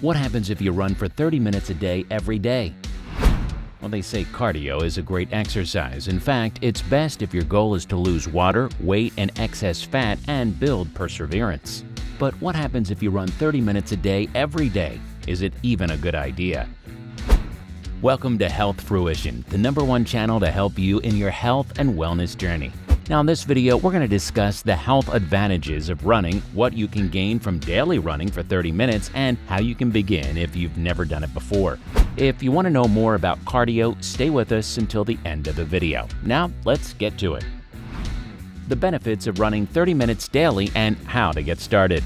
What happens if you run for 30 minutes a day every day? Well, they say cardio is a great exercise. In fact, it's best if your goal is to lose water, weight, and excess fat and build perseverance. But what happens if you run 30 minutes a day every day? Is it even a good idea? Welcome to Health Fruition, the #1 channel to help you in your health and wellness journey. Now in this video, we're going to discuss the health advantages of running, what you can gain from daily running for 30 minutes, and how you can begin if you've never done it before. If you want to know more about cardio, stay with us until the end of the video. Now, let's get to it. The benefits of running 30 minutes daily and how to get started.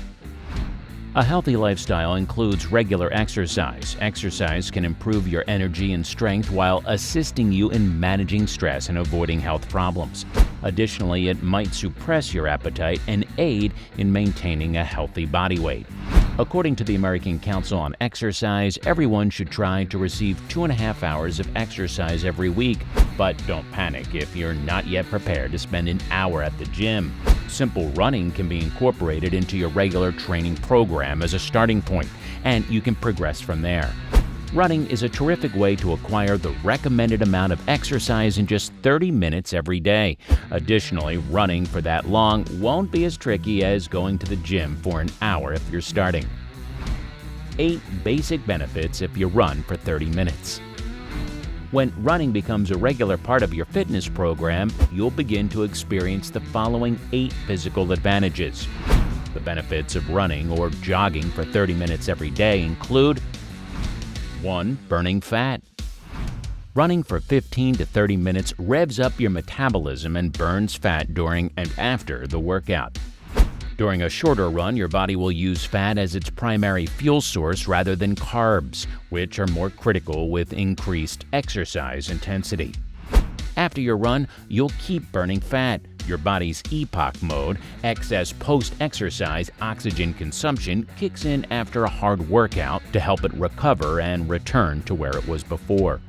A healthy lifestyle includes regular exercise. Exercise can improve your energy and strength while assisting you in managing stress and avoiding health problems. Additionally, it might suppress your appetite and aid in maintaining a healthy body weight. According to the American Council on Exercise, everyone should try to receive 2.5 hours of exercise every week, but don't panic if you're not yet prepared to spend an hour at the gym. Simple running can be incorporated into your regular training program as a starting point, and you can progress from there. Running is a terrific way to acquire the recommended amount of exercise in just 30 minutes every day. Additionally, running for that long won't be as tricky as going to the gym for an hour if you're starting. 8 basic benefits if you run for 30 minutes. When running becomes a regular part of your fitness program, you'll begin to experience the following 8 physical advantages. The benefits of running or jogging for 30 minutes every day include 1. Burning fat. Running for 15 to 30 minutes revs up your metabolism and burns fat during and after the workout. During a shorter run, your body will use fat as its primary fuel source rather than carbs, which are more critical with increased exercise intensity. After your run, you'll keep burning fat. Your body's EPOC mode, excess post-exercise oxygen consumption, kicks in after a hard workout to help it recover and return to where it was before.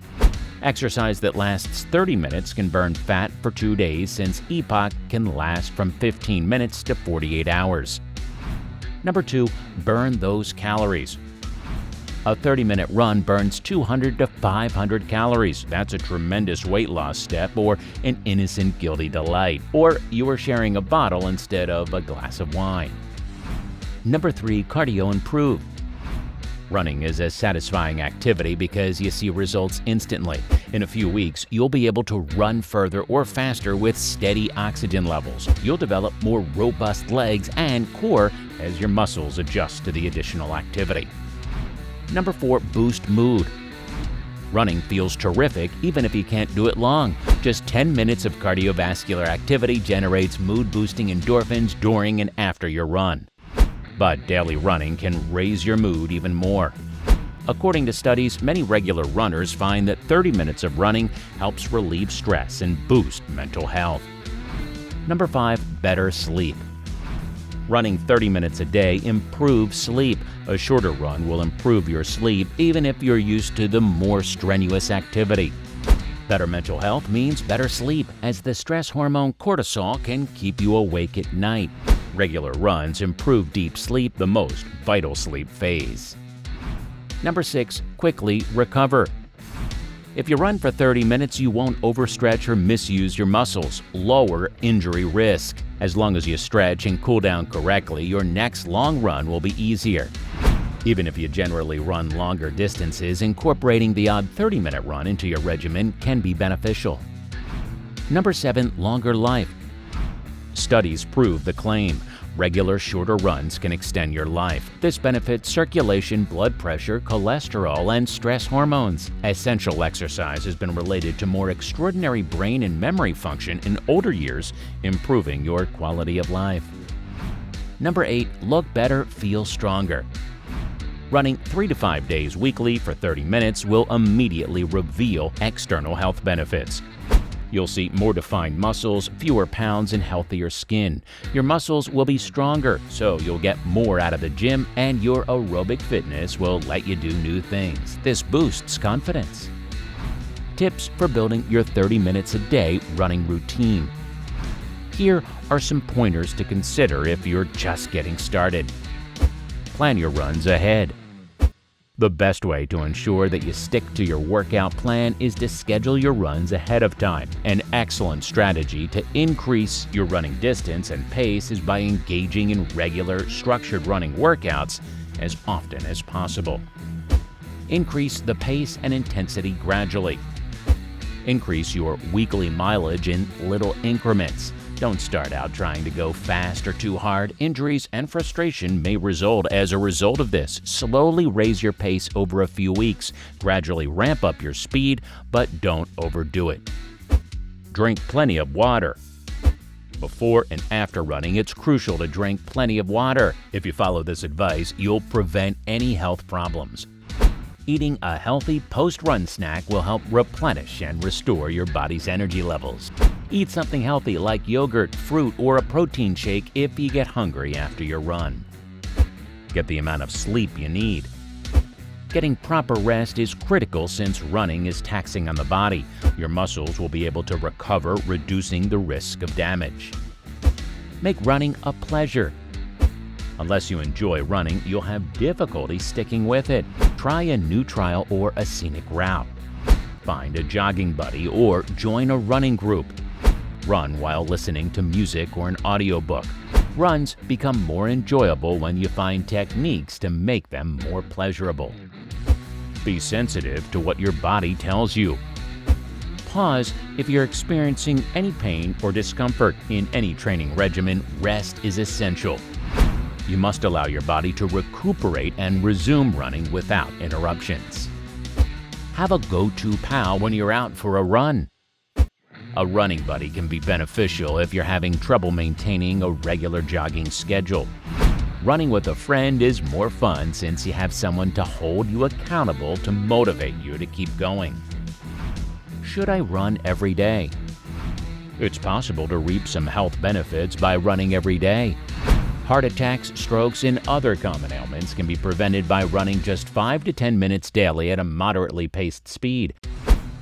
Exercise that lasts 30 minutes can burn fat for 2 days, since EPOC can last from 15 minutes to 48 hours. Number 2, burn those calories. A 30-minute run burns 200 to 500 calories. That's a tremendous weight loss step or an innocent guilty delight. Or you are sharing a bottle instead of a glass of wine. Number 3, cardio improved. Running is a satisfying activity because you see results instantly. In a few weeks, you'll be able to run further or faster with steady oxygen levels. You'll develop more robust legs and core as your muscles adjust to the additional activity. Number 4, boost mood. Running feels terrific even if you can't do it long. Just 10 minutes of cardiovascular activity generates mood-boosting endorphins during and after your run. But daily running can raise your mood even more. According to studies, many regular runners find that 30 minutes of running helps relieve stress and boost mental health. Number 5, better sleep. Running 30 minutes a day improves sleep. A shorter run will improve your sleep even if you're used to the more strenuous activity. Better mental health means better sleep, as the stress hormone cortisol can keep you awake at night. Regular runs improve deep sleep, the most vital sleep phase. Number 6, quickly recover. If you run for 30 minutes, you won't overstretch or misuse your muscles. Lower injury risk. As long as you stretch and cool down correctly, your next long run will be easier. Even if you generally run longer distances, incorporating the odd 30-minute run into your regimen can be beneficial. Number 7, longer life. Studies prove the claim. Regular, shorter runs can extend your life. This benefits circulation, blood pressure, cholesterol, and stress hormones. Essential exercise has been related to more extraordinary brain and memory function in older years, improving your quality of life. Number 8, look better, feel stronger. Running 3 to 5 days weekly for 30 minutes will immediately reveal external health benefits. You'll see more defined muscles, fewer pounds, and healthier skin. Your muscles will be stronger, so you'll get more out of the gym, and your aerobic fitness will let you do new things. This boosts confidence. Tips for building your 30 minutes a day running routine. Here are some pointers to consider if you're just getting started. Plan your runs ahead. The best way to ensure that you stick to your workout plan is to schedule your runs ahead of time. An excellent strategy to increase your running distance and pace is by engaging in regular, structured running workouts as often as possible. Increase the pace and intensity gradually. Increase your weekly mileage in little increments. Don't start out trying to go fast or too hard. Injuries and frustration may result as a result of this. Slowly raise your pace over a few weeks. Gradually ramp up your speed, but don't overdo it. Drink plenty of water. Before and after running, it's crucial to drink plenty of water. If you follow this advice, you'll prevent any health problems. Eating a healthy post-run snack will help replenish and restore your body's energy levels. Eat something healthy like yogurt, fruit, or a protein shake if you get hungry after your run. Get the amount of sleep you need. Getting proper rest is critical since running is taxing on the body. Your muscles will be able to recover, reducing the risk of damage. Make running a pleasure. Unless you enjoy running, you'll have difficulty sticking with it. Try a new trail or a scenic route. Find a jogging buddy or join a running group. Run while listening to music or an audiobook. Runs become more enjoyable when you find techniques to make them more pleasurable. Be sensitive to what your body tells you. Pause if you're experiencing any pain or discomfort. In any training regimen, rest is essential. You must allow your body to recuperate and resume running without interruptions. Have a go-to pal when you're out for a run. A running buddy can be beneficial if you're having trouble maintaining a regular jogging schedule. Running with a friend is more fun since you have someone to hold you accountable to motivate you to keep going. Should I run every day? It's possible to reap some health benefits by running every day. Heart attacks, strokes, and other common ailments can be prevented by running just 5 to 10 minutes daily at a moderately paced speed.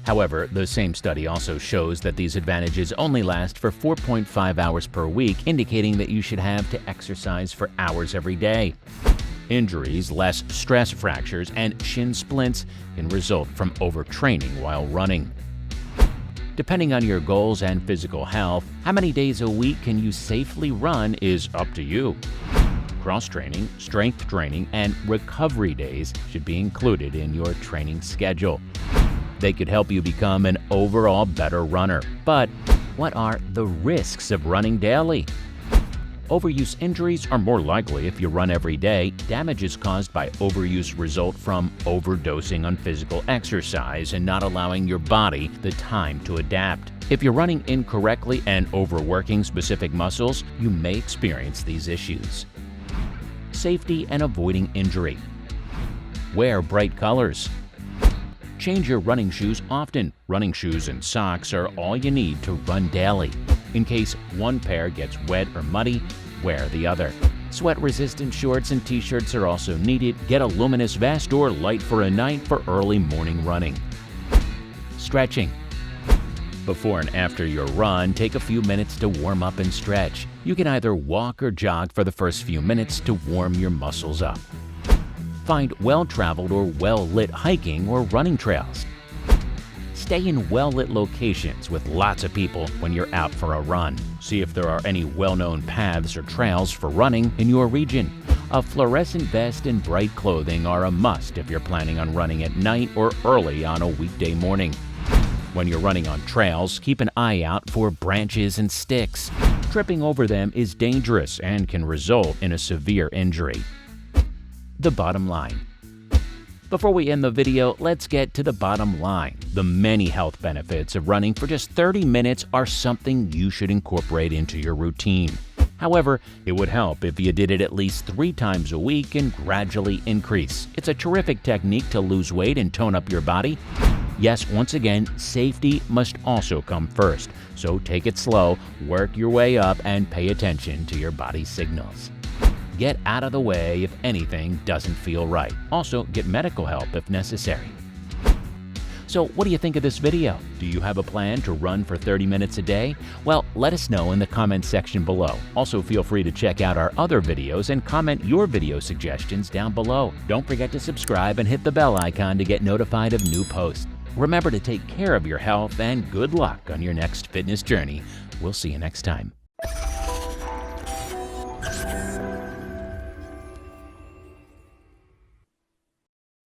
However, the same study also shows that these advantages only last for 4.5 hours per week, indicating that you should have to exercise for hours every day. Injuries, less stress fractures, and shin splints can result from overtraining while running. Depending on your goals and physical health, how many days a week can you safely run is up to you. Cross-training, strength training, and recovery days should be included in your training schedule. They could help you become an overall better runner. But what are the risks of running daily? Overuse injuries are more likely if you run every day. Damages caused by overuse result from overdosing on physical exercise and not allowing your body the time to adapt. If you're running incorrectly and overworking specific muscles, you may experience these issues. Safety and avoiding injury. Wear bright colors. Change your running shoes often. Running shoes and socks are all you need to run daily. In case one pair gets wet or muddy, wear the other. Sweat-resistant shorts and t-shirts are also needed. Get a luminous vest or light for a night for early morning running. Stretching. Before and after your run, take a few minutes to warm up and stretch. You can either walk or jog for the first few minutes to warm your muscles up. Find well-traveled or well-lit hiking or running trails. Stay in well-lit locations with lots of people when you're out for a run. See if there are any well-known paths or trails for running in your region. A fluorescent vest and bright clothing are a must if you're planning on running at night or early on a weekday morning. When you're running on trails, keep an eye out for branches and sticks. Tripping over them is dangerous and can result in a severe injury. The bottom line. Before we end the video, let's get to the bottom line. The many health benefits of running for just 30 minutes are something you should incorporate into your routine. However, it would help if you did it at least 3 times a week and gradually increase. It's a terrific technique to lose weight and tone up your body. Yes, once again, safety must also come first. So take it slow, work your way up, and pay attention to your body's signals. Get out of the way if anything doesn't feel right. Also, get medical help if necessary. So what do you think of this video? Do you have a plan to run for 30 minutes a day? Well, let us know in the comments section below. Also, feel free to check out our other videos and comment your video suggestions down below. Don't forget to subscribe and hit the bell icon to get notified of new posts. Remember to take care of your health and good luck on your next fitness journey. We'll see you next time.